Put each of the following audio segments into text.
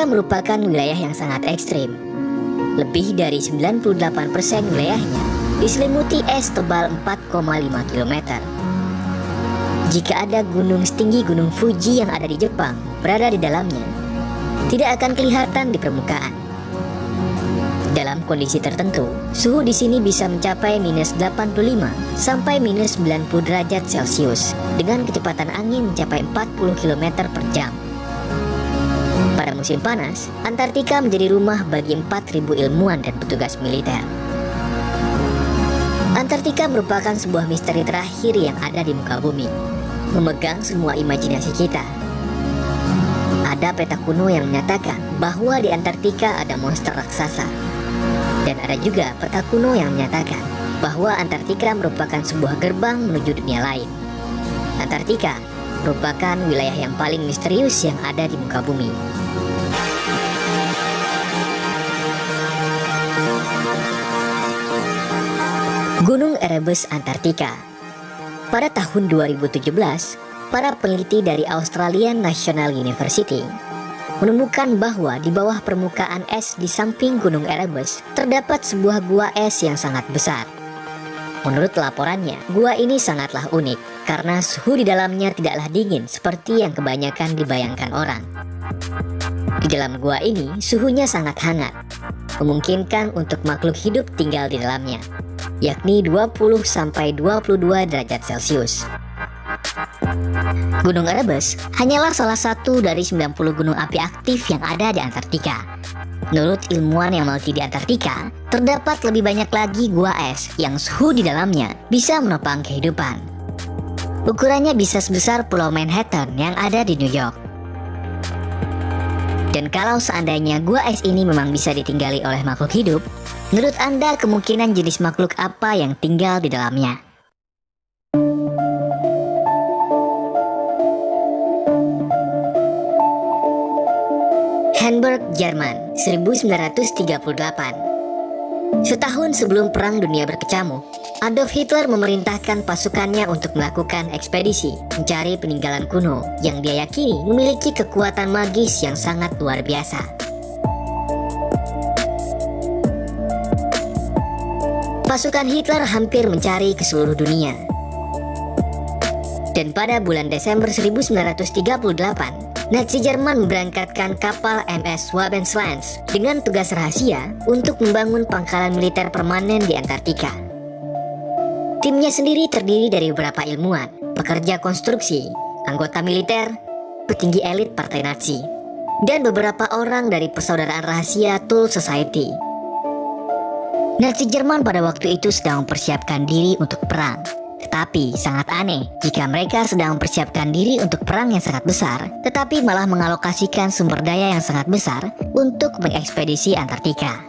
Antartika merupakan wilayah yang sangat ekstrim. Lebih dari 98% wilayahnya diselimuti es tebal 4,5 km. Jika ada gunung setinggi Gunung Fuji yang ada di Jepang berada di dalamnya, tidak akan kelihatan di permukaan. Dalam kondisi tertentu, suhu di sini bisa mencapai minus 85 sampai minus 90 derajat Celcius dengan kecepatan angin mencapai 40 km per jam. Pada musim panas, Antartika menjadi rumah bagi 4.000 ilmuwan dan petugas militer. Antartika merupakan sebuah misteri terakhir yang ada di muka bumi, memegang semua imajinasi kita. Ada peta kuno yang menyatakan bahwa di Antartika ada monster raksasa. Dan ada juga peta kuno yang menyatakan bahwa Antartika merupakan sebuah gerbang menuju dunia lain. Antartika merupakan wilayah yang paling misterius yang ada di muka bumi. Gunung Erebus Antartika. Pada tahun 2017, para peneliti dari Australian National University menemukan bahwa di bawah permukaan es di samping Gunung Erebus terdapat sebuah gua es yang sangat besar. Menurut laporannya, gua ini sangatlah unik karena suhu di dalamnya tidaklah dingin seperti yang kebanyakan dibayangkan orang. Di dalam gua ini suhunya sangat hangat, memungkinkan untuk makhluk hidup tinggal di dalamnya, yakni 20-22 derajat Celcius. Gunung Erebus hanyalah salah satu dari 90 gunung api aktif yang ada di Antartika. Menurut ilmuwan yang meneliti di Antartika, terdapat lebih banyak lagi gua es yang suhu di dalamnya bisa menopang kehidupan. Ukurannya bisa sebesar Pulau Manhattan yang ada di New York. Dan kalau seandainya gua es ini memang bisa ditinggali oleh makhluk hidup, menurut Anda kemungkinan jenis makhluk apa yang tinggal di dalamnya? Hamburg, Jerman, 1938. Setahun sebelum Perang Dunia berkecamuk, Adolf Hitler memerintahkan pasukannya untuk melakukan ekspedisi mencari peninggalan kuno yang dia yakini memiliki kekuatan magis yang sangat luar biasa. Pasukan Hitler hampir mencari ke seluruh dunia. Dan pada bulan Desember 1938, Nazi Jerman memberangkatkan kapal MS Wabenslans dengan tugas rahasia untuk membangun pangkalan militer permanen di Antartika. Timnya sendiri terdiri dari beberapa ilmuwan, pekerja konstruksi, anggota militer, petinggi elit partai Nazi, dan beberapa orang dari persaudaraan rahasia Thule Society. Nazi Jerman pada waktu itu sedang mempersiapkan diri untuk perang. Tetapi sangat aneh jika mereka sedang mempersiapkan diri untuk perang yang sangat besar, tetapi malah mengalokasikan sumber daya yang sangat besar untuk mengekspedisi Antartika.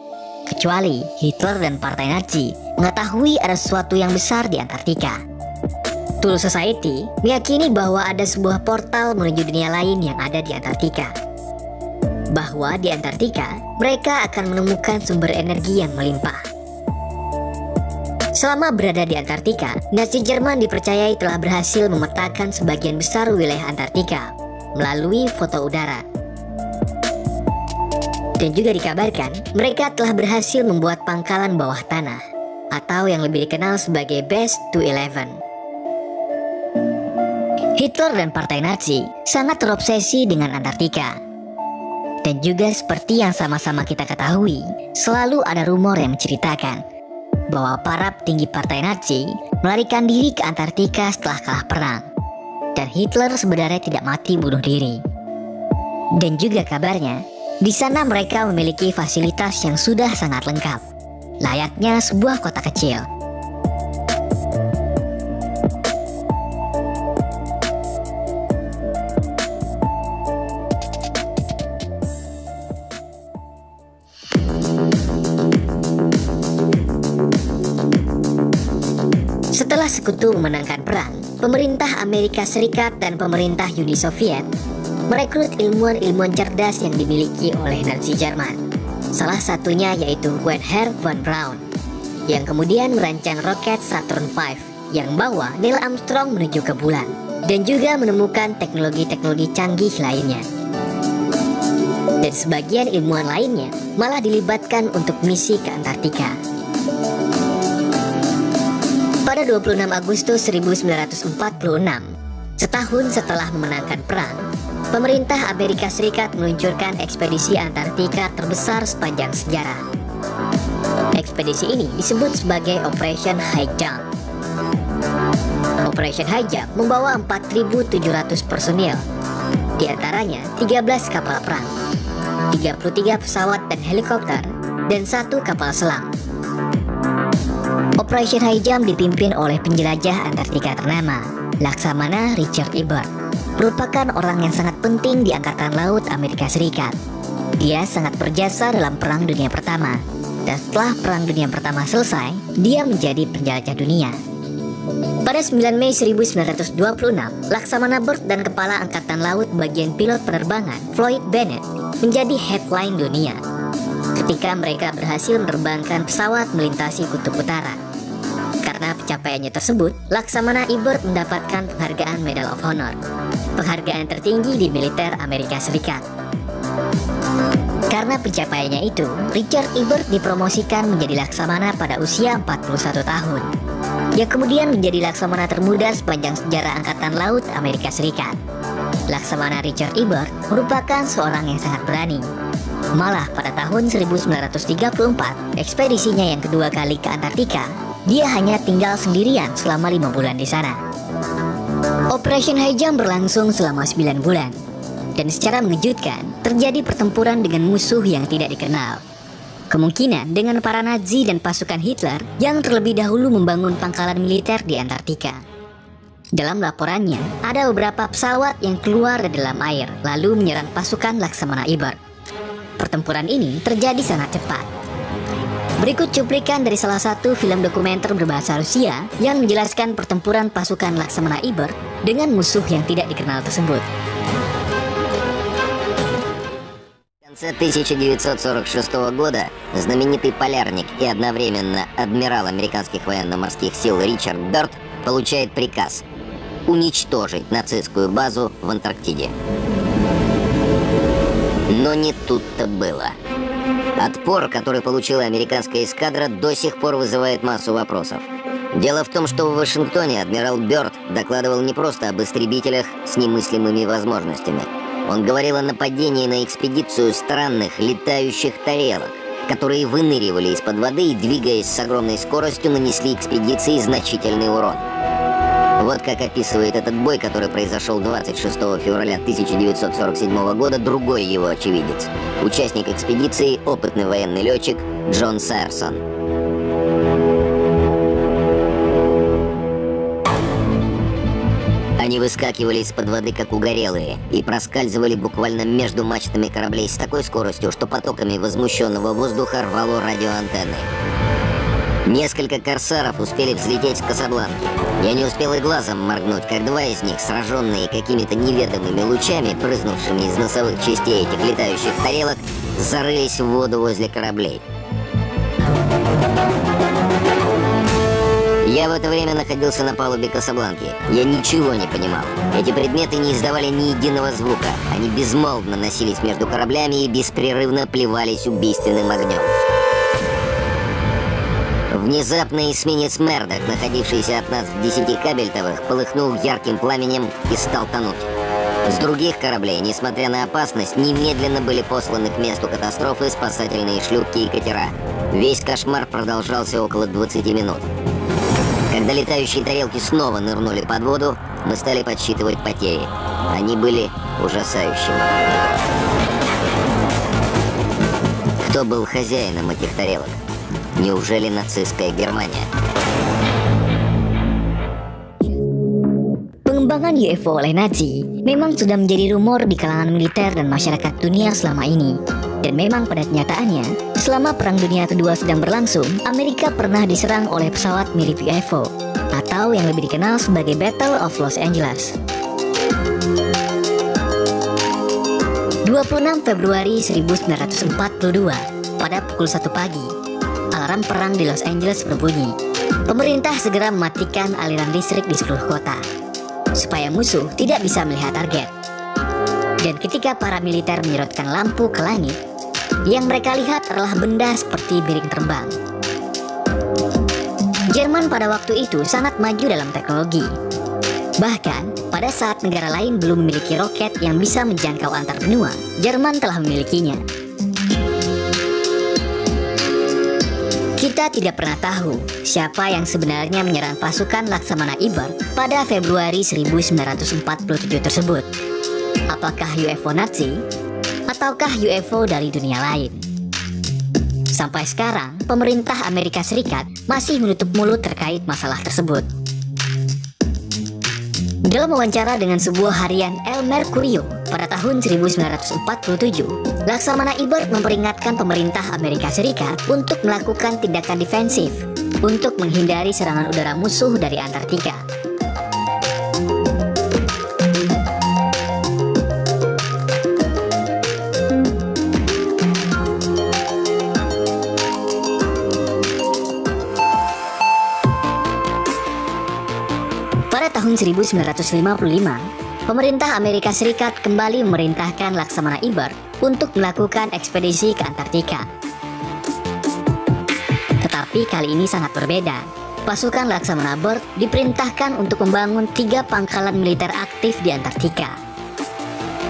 Kecuali Hitler dan partai Nazi mengetahui ada sesuatu yang besar di Antartika. Thule Society meyakini bahwa ada sebuah portal menuju dunia lain yang ada di Antartika. Bahwa di Antartika mereka akan menemukan sumber energi yang melimpah. Selama berada di Antartika, Nazi Jerman dipercayai telah berhasil memetakan sebagian besar wilayah Antartika melalui foto udara. Dan juga dikabarkan, mereka telah berhasil membuat pangkalan bawah tanah, atau yang lebih dikenal sebagai Base 211. Hitler dan partai Nazi sangat terobsesi dengan Antartika. Dan juga seperti yang sama-sama kita ketahui, selalu ada rumor yang menceritakan bahwa para petinggi partai Nazi melarikan diri ke Antartika setelah kalah perang, dan Hitler sebenarnya tidak mati bunuh diri. Dan juga kabarnya, di sana mereka memiliki fasilitas yang sudah sangat lengkap, layaknya sebuah kota kecil. Setelah sekutu memenangkan perang, pemerintah Amerika Serikat dan pemerintah Uni Soviet merekrut ilmuwan-ilmuwan cerdas yang dimiliki oleh Nazi Jerman. Salah satunya yaitu Wernher von Braun, yang kemudian merancang roket Saturn V yang membawa Neil Armstrong menuju ke bulan, dan juga menemukan teknologi-teknologi canggih lainnya. dan sebagian ilmuwan lainnya malah dilibatkan untuk misi ke Antartika. Pada 26 Agustus 1946, setahun setelah memenangkan perang, pemerintah Amerika Serikat meluncurkan ekspedisi Antartika terbesar sepanjang sejarah. Ekspedisi ini disebut sebagai Operation High Jump. Operation High Jump membawa 4.700 personil, di antaranya 13 kapal perang, 33 pesawat dan helikopter, dan 1 kapal selam. Operation High Jump dipimpin oleh penjelajah Antartika ternama, Laksamana Richard Ebert, merupakan orang yang sangat penting di Angkatan Laut Amerika Serikat. Dia sangat berjasa dalam Perang Dunia Pertama, dan setelah Perang Dunia Pertama selesai, dia menjadi penjelajah dunia. Pada 9 Mei 1926, Laksamana Bert dan Kepala Angkatan Laut bagian pilot penerbangan, Floyd Bennett, menjadi headline dunia ketika mereka berhasil menerbangkan pesawat melintasi kutub utara. Karena pencapaiannya tersebut, Laksamana Ebert mendapatkan penghargaan Medal of Honor, penghargaan tertinggi di militer Amerika Serikat. Karena pencapaiannya itu, Richard Ebert dipromosikan menjadi Laksamana pada usia 41 tahun, yang kemudian menjadi Laksamana termuda sepanjang sejarah Angkatan Laut Amerika Serikat. Laksamana Richard Ebert merupakan seorang yang sangat berani. Malah pada tahun 1934, ekspedisinya yang kedua kali ke Antartika, dia hanya tinggal sendirian selama 5 bulan di sana. Operation High Jump berlangsung selama 9 bulan, dan secara mengejutkan terjadi pertempuran dengan musuh yang tidak dikenal. Kemungkinan dengan para Nazi dan pasukan Hitler yang terlebih dahulu membangun pangkalan militer di Antartika. Dalam laporannya, ada beberapa pesawat yang keluar dari dalam air lalu menyerang pasukan Laksamana Ebert. Pertempuran ini terjadi sangat cepat. Berikut cuplikan dari salah satu film dokumenter berbahasa Rusia yang menjelaskan pertempuran pasukan Laksamana Ebert dengan musuh yang tidak dikenal tersebut. В конце 1946 года знаменитый полярник и одновременно адмирал американских военно-морских сил Ричард Бёрд получает приказ уничтожить нацистскую базу в Антарктиде. Но не тут-то было. Отпор, который получила американская эскадра, до сих пор вызывает массу вопросов. Дело в том, что в Вашингтоне адмирал Бёрд докладывал не просто об истребителях с немыслимыми возможностями. Он говорил о нападении на экспедицию странных летающих тарелок, которые выныривали из-под воды и, двигаясь с огромной скоростью, нанесли экспедиции значительный урон. Вот как описывает этот бой, который произошел 26 февраля 1947 года, другой его очевидец. Участник экспедиции, опытный военный летчик Джон Сайерсон. Они выскакивали из-под воды, как угорелые, и проскальзывали буквально между мачтами кораблей с такой скоростью, что потоками возмущенного воздуха рвало радиоантенны. Несколько корсаров успели взлететь с Касабланки. Я не успел и глазом моргнуть, как 2 из них, сраженные какими-то неведомыми лучами, прыснувшими из носовых частей этих летающих тарелок, зарылись в воду возле кораблей. Я в это время находился на палубе Касабланки. Я ничего не понимал. Эти предметы не издавали ни единого звука. Они безмолвно носились между кораблями и беспрерывно плевались убийственным огнем. Внезапно эсминец Мердок, находившийся от нас в 10 кабельтовых, полыхнул ярким пламенем и стал тонуть. С других кораблей, несмотря на опасность, немедленно были посланы к месту катастрофы спасательные шлюпки и катера. Весь кошмар продолжался около 20 минут. Когда летающие тарелки снова нырнули под воду, мы стали подсчитывать потери. Они были ужасающими. Кто был хозяином этих тарелок? Неужели нацистская Германия? Pengembangan UFO oleh Nazi memang sudah menjadi rumor di kalangan militer dan masyarakat dunia selama ini. Dan memang pada kenyataannya, selama Perang Dunia Kedua sedang berlangsung, Amerika pernah diserang oleh pesawat mirip UFO, atau yang lebih dikenal sebagai Battle of Los Angeles. 26 Februari 1942, pada pukul 1 pagi, alarm perang di Los Angeles berbunyi. Pemerintah segera mematikan aliran listrik di seluruh kota, supaya musuh tidak bisa melihat target. Dan ketika para militer menyorotkan lampu ke langit, yang mereka lihat adalah benda seperti piring terbang. Jerman pada waktu itu sangat maju dalam teknologi. Bahkan, pada saat negara lain belum memiliki roket yang bisa menjangkau antar benua, Jerman telah memilikinya. Kita tidak pernah tahu siapa yang sebenarnya menyerang pasukan Laksamana Ibert pada Februari 1947 tersebut. Apakah UFO Nazi ataukah UFO dari dunia lain? Sampai sekarang, pemerintah Amerika Serikat masih menutup mulut terkait masalah tersebut. Dalam wawancara dengan sebuah harian El Mercurio pada tahun 1947, Laksamana Ibert memperingatkan pemerintah Amerika Serikat untuk melakukan tindakan defensif untuk menghindari serangan udara musuh dari Antartika. Pada tahun 1955, pemerintah Amerika Serikat kembali memerintahkan Laksamana Ibert untuk melakukan ekspedisi ke Antartika. Tetapi kali ini sangat berbeda. Pasukan Laksamana Ibert diperintahkan untuk membangun 3 pangkalan militer aktif di Antartika.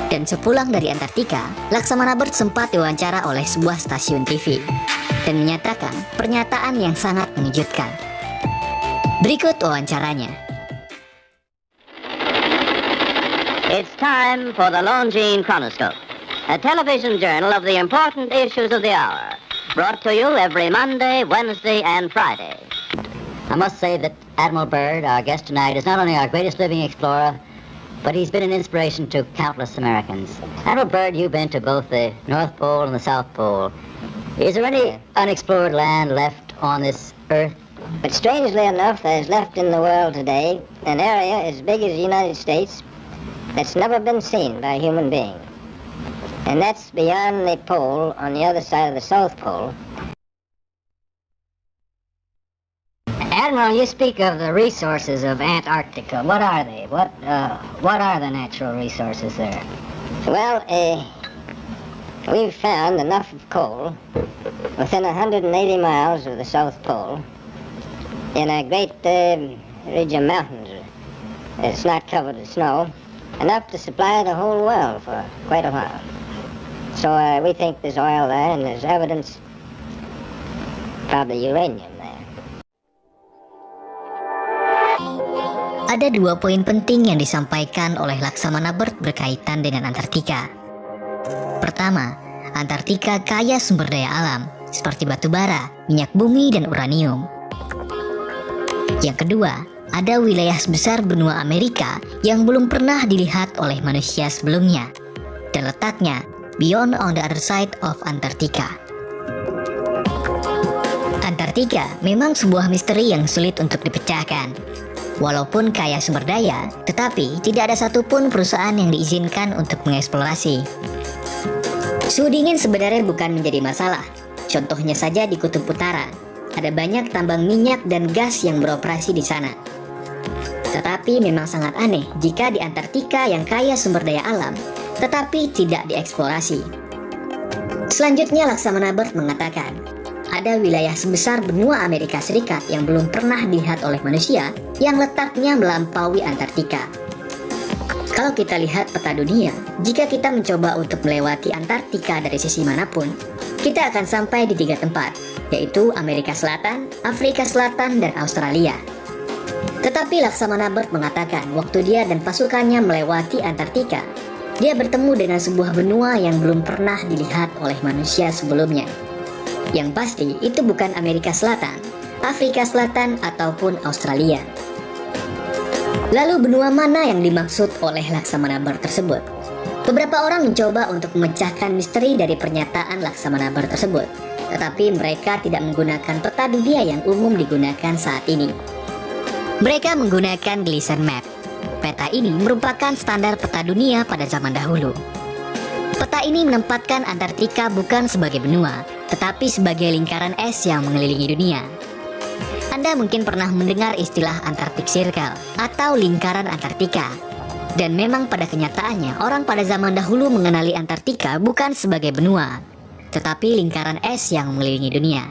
Dan sepulang dari Antartika, Laksamana Ibert sempat diwawancara oleh sebuah stasiun TV dan menyatakan pernyataan yang sangat mengejutkan. Berikut wawancaranya. It's time for the Longines Chronoscope, a television journal of the important issues of the hour, brought to you every Monday, Wednesday, and Friday. I must say that Admiral Byrd, our guest tonight, is not only our greatest living explorer, but he's been an inspiration to countless Americans. Admiral Byrd, you've been to both the North Pole and the South Pole. Is there any unexplored land left on this Earth? But strangely enough, there's left in the world today an area as big as the United States that's never been seen by a human being. And that's beyond the pole, on the other side of the South Pole. Admiral, you speak of the resources of Antarctica. What are they? What are the natural resources there? Well, we've found enough of coal within 180 miles of the South Pole in a great ridge of mountains. It's not covered with snow. Enough to supply the whole world for quite a while. So we think there's oil there, and there's evidence, probably uranium there. Ada 2 poin penting yang disampaikan oleh Laksamana Ibert berkaitan dengan Antartika. Pertama, Antartika kaya sumber daya alam, seperti batu bara, minyak bumi, dan uranium. Yang kedua, ada wilayah sebesar benua Amerika yang belum pernah dilihat oleh manusia sebelumnya, dan letaknya beyond on the other side of Antartika. Antartika memang sebuah misteri yang sulit untuk dipecahkan. Walaupun kaya sumber daya, tetapi tidak ada satupun perusahaan yang diizinkan untuk mengeksplorasi. Suhu dingin sebenarnya bukan menjadi masalah. Contohnya saja di Kutub Utara, ada banyak tambang minyak dan gas yang beroperasi di sana. Tetapi memang sangat aneh jika di Antartika yang kaya sumber daya alam, tetapi tidak dieksplorasi. Selanjutnya Laksamana Ibert mengatakan, ada wilayah sebesar benua Amerika Serikat yang belum pernah dilihat oleh manusia yang letaknya melampaui Antartika. Kalau kita lihat peta dunia, jika kita mencoba untuk melewati Antartika dari sisi manapun, kita akan sampai di 3 tempat, yaitu Amerika Selatan, Afrika Selatan, dan Australia. Tetapi Laksamana Ibert mengatakan waktu dia dan pasukannya melewati Antartika, dia bertemu dengan sebuah benua yang belum pernah dilihat oleh manusia sebelumnya. Yang pasti itu bukan Amerika Selatan, Afrika Selatan, ataupun Australia. Lalu benua mana yang dimaksud oleh Laksamana Ibert tersebut? Beberapa orang mencoba untuk memecahkan misteri dari pernyataan Laksamana Ibert tersebut, tetapi mereka tidak menggunakan peta dunia yang umum digunakan saat ini. Mereka menggunakan Gleason Map. Peta ini merupakan standar peta dunia pada zaman dahulu. Peta ini menempatkan Antartika bukan sebagai benua, tetapi sebagai lingkaran es yang mengelilingi dunia. Anda mungkin pernah mendengar istilah Antarctic Circle atau lingkaran Antartika. Dan memang pada kenyataannya orang pada zaman dahulu mengenali Antartika bukan sebagai benua, tetapi lingkaran es yang mengelilingi dunia.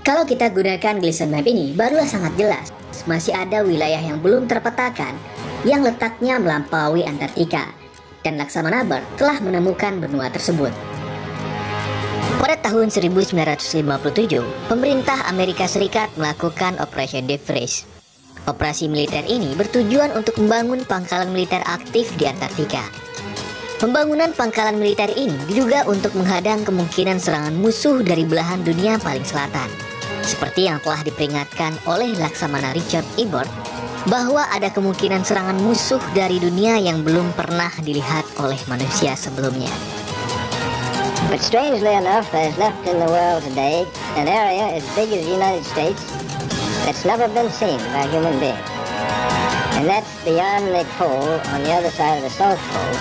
Kalau kita gunakan Gleason Map ini, barulah sangat jelas masih ada wilayah yang belum terpetakan yang letaknya melampaui Antartika, dan Laksamana Bird telah menemukan benua tersebut. Pada tahun 1957, pemerintah Amerika Serikat melakukan Operation Deep Freeze. Operasi militer ini bertujuan untuk membangun pangkalan militer aktif di Antartika. Pembangunan pangkalan militer ini diduga untuk menghadang kemungkinan serangan musuh dari belahan dunia paling selatan. Seperti yang telah diperingatkan oleh Laksamana Richard E. Byrd, bahwa ada kemungkinan serangan musuh dari dunia yang belum pernah dilihat oleh manusia sebelumnya. But strangely enough, there's left in the world today an area as big as the United States that's never been seen by human beings. And that's beyond the pole on the other side of the South Pole.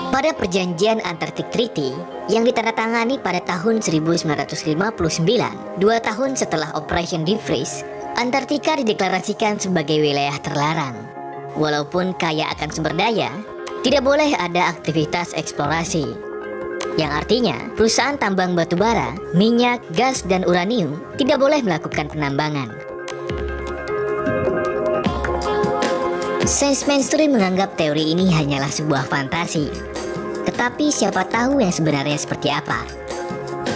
Pada perjanjian Antarctic Treaty yang ditandatangani pada tahun 1959, 2 tahun setelah Operation Deep Freeze, Antartika dideklarasikan sebagai wilayah terlarang. Walaupun kaya akan sumber daya, tidak boleh ada aktivitas eksplorasi. Yang artinya, perusahaan tambang batubara, minyak, gas, dan uranium tidak boleh melakukan penambangan. Sains mainstream menganggap teori ini hanyalah sebuah fantasi. Tetapi siapa tahu yang sebenarnya seperti apa.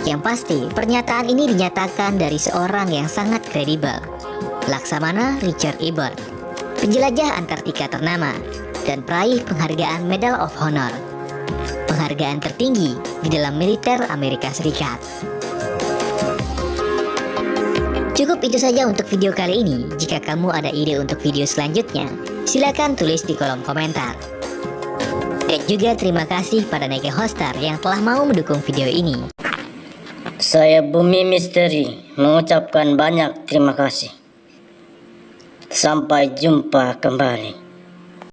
Yang pasti, pernyataan ini dinyatakan dari seorang yang sangat kredibel, Laksamana Richard E. Byrd, penjelajah Antartika ternama dan peraih penghargaan Medal of Honor, penghargaan tertinggi di dalam militer Amerika Serikat. Cukup itu saja untuk video kali ini. Jika kamu ada ide untuk video selanjutnya, silakan tulis di kolom komentar. Dan juga terima kasih pada Nege Hostar yang telah mau mendukung video ini. Saya Bumi Misteri mengucapkan banyak terima kasih. Sampai jumpa kembali.